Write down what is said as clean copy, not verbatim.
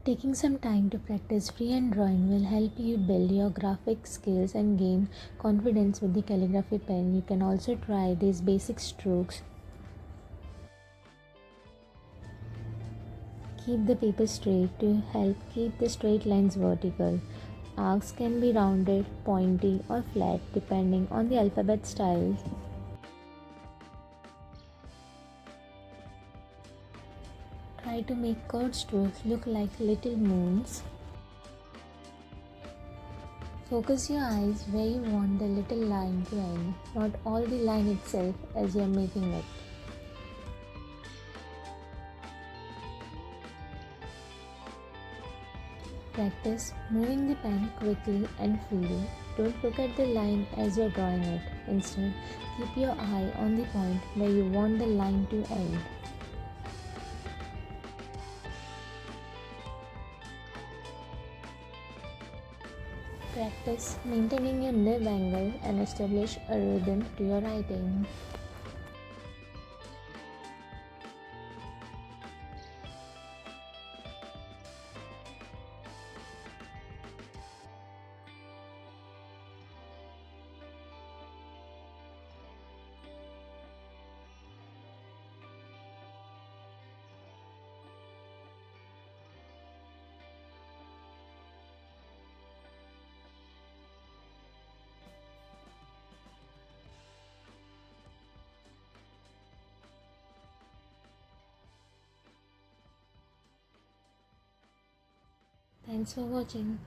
Taking some time to practice freehand drawing will help you build your graphic skills and gain confidence with the calligraphy pen. You can also try these basic strokes. Keep the paper straight to help keep the straight lines vertical. Arcs can be rounded, pointy, or flat depending on the alphabet style. Try to make curved strokes look like little moons. Focus your eyes where you want the little line to end, not all the line itself as you are making it. Practice moving the pen quickly and freely. Don't look at the line as you are drawing it. Instead, keep your eye on the point where you want the line to end. Practice maintaining your nib angle and establish a rhythm to your writing. Thanks for watching.